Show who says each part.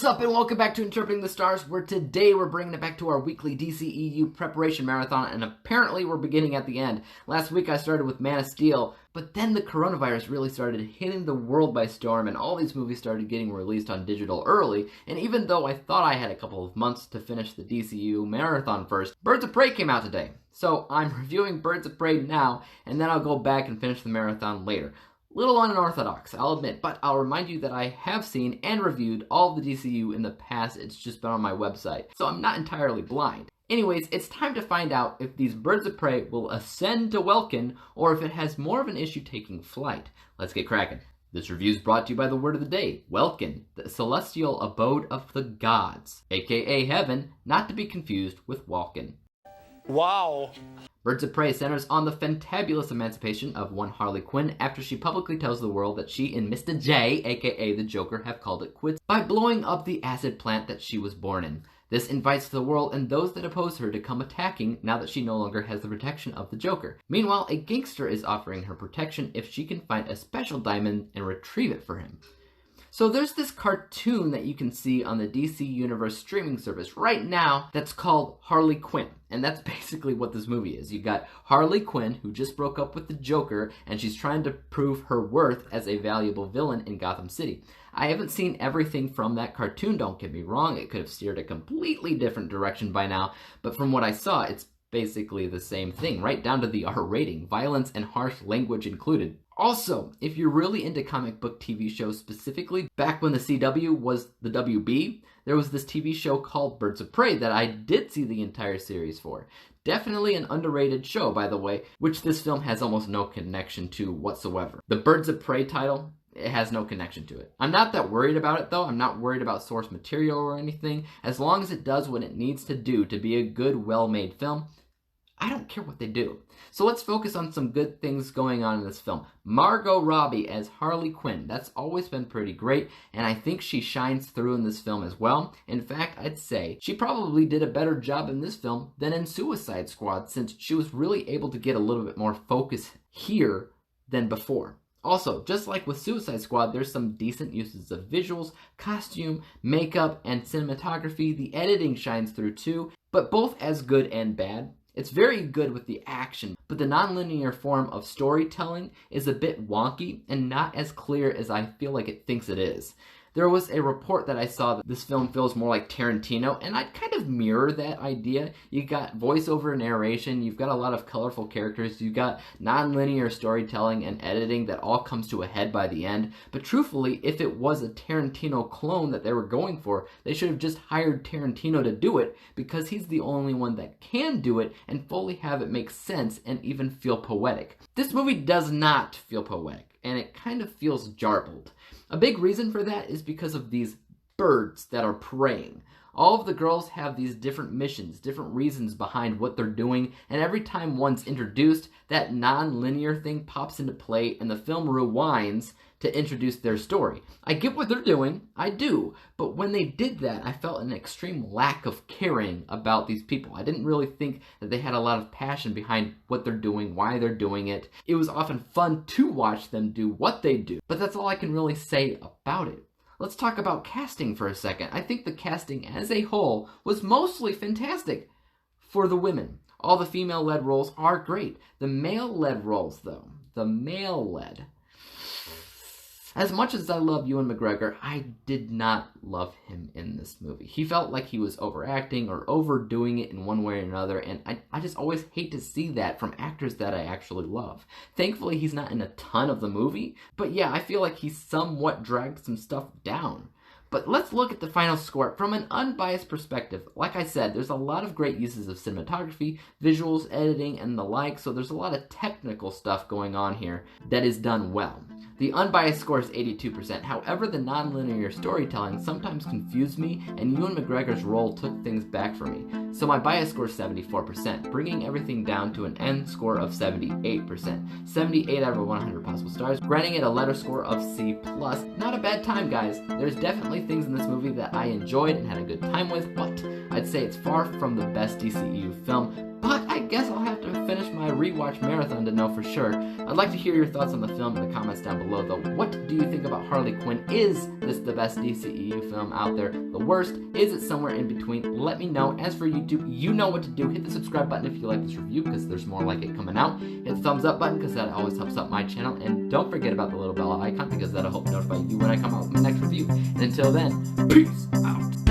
Speaker 1: up, and welcome back to Interpreting the Stars, where today we're bringing it back to our weekly DCEU preparation marathon, and apparently we're beginning at the end. Last week I started with Man of Steel, but then the coronavirus really started hitting the world by storm, and all these movies started getting released on digital early, and even though I thought I had a couple of months to finish the DCEU marathon first, Birds of Prey came out today. So I'm reviewing Birds of Prey now, and then I'll go back and finish the marathon later. Little unorthodox, I'll admit, but I'll remind you that I have seen and reviewed all of the DCU in the past. It's just been on my website, so I'm not entirely blind. Anyways, it's time to find out if these Birds of Prey will ascend to Welkin, or if it has more of an issue taking flight. Let's get cracking. This review is brought to you by the word of the day, Welkin, the celestial abode of the gods, aka heaven, not to be confused with Walkin.
Speaker 2: Wow.
Speaker 1: Birds of Prey centers on the fantabulous emancipation of one Harley Quinn after she publicly tells the world that she and Mr. J, aka the Joker, have called it quits by blowing up the acid plant that she was born in. This invites the world and those that oppose her to come attacking now that she no longer has the protection of the Joker. Meanwhile, a gangster is offering her protection if she can find a special diamond and retrieve it for him. So there's this cartoon that you can see on the DC Universe streaming service right now that's called Harley Quinn. And that's basically what this movie is. You got Harley Quinn, who just broke up with the Joker, and she's trying to prove her worth as a valuable villain in Gotham City. I haven't seen everything from that cartoon, don't get me wrong. It could have steered a completely different direction by now, but from what I saw, it's basically the same thing, right down to the R rating, violence and harsh language included. Also, if you're really into comic book TV shows specifically, back when the CW was the WB, there was this TV show called Birds of Prey that I did see the entire series for. Definitely an underrated show, by the way, which this film has almost no connection to whatsoever. The Birds of Prey title, it has no connection to it. I'm not that worried about it though. I'm not worried about source material or anything. As long as it does what it needs to do to be a good, well-made film, I don't care what they do. So let's focus on some good things going on in this film. Margot Robbie as Harley Quinn. That's always been pretty great, and I think she shines through in this film as well. In fact, I'd say she probably did a better job in this film than in Suicide Squad, since she was really able to get a little bit more focus here than before. Also, just like with Suicide Squad, there's some decent uses of visuals, costume, makeup, and cinematography. The editing shines through too, but both as good and bad. It's very good with the action, but the non-linear form of storytelling is a bit wonky and not as clear as I feel like it thinks it is. There was a report that I saw that this film feels more like Tarantino, and I'd kind of mirror that idea. You got voiceover narration, you've got a lot of colorful characters, you've got non-linear storytelling and editing that all comes to a head by the end. But truthfully, if it was a Tarantino clone that they were going for, they should have just hired Tarantino to do it, because he's the only one that can do it and fully have it make sense and even feel poetic. This movie does not feel poetic, and it kind of feels jarbled. A big reason for that is because of these birds that are preying. All of the girls have these different missions, different reasons behind what they're doing, and every time one's introduced, that non-linear thing pops into play and the film rewinds to introduce their story. I get what they're doing, I do, but when they did that, I felt an extreme lack of caring about these people. I didn't really think that they had a lot of passion behind what they're doing, why they're doing it. It was often fun to watch them do what they do, but that's all I can really say about it. Let's talk about casting for a second. I think the casting as a whole was mostly fantastic for the women. All the female-led roles are great. The male-led roles, though, as much as I love Ewan McGregor, I did not love him in this movie. He felt like he was overacting or overdoing it in one way or another, and I just always hate to see that from actors that I actually love. Thankfully, he's not in a ton of the movie, but yeah, I feel like he somewhat dragged some stuff down. But let's look at the final score from an unbiased perspective. Like I said, there's a lot of great uses of cinematography, visuals, editing, and the like, so there's a lot of technical stuff going on here that is done well. The unbiased score is 82%. However, the non-linear storytelling sometimes confused me, and Ewan McGregor's role took things back for me. So my bias score is 74%, bringing everything down to an end score of 78%. 78 out of 100 possible stars, granting it a letter score of C+. Not a bad time, guys. There's definitely things in this movie that I enjoyed and had a good time with, but I'd say it's far from the best DCEU film. But I guess I'll have to finish my rewatch marathon to know for sure. I'd like to hear your thoughts on the film in the comments down below, though. What do you think about Harley Quinn? Is this the best DCEU film out there? The worst? Is it somewhere in between? Let me know. As for YouTube, you know what to do. Hit the subscribe button if you like this review, because there's more like it coming out. Hit the thumbs up button, because that always helps out my channel. And don't forget about the little bell icon, because that'll help notify you when I come out with my next review. And until then, peace out.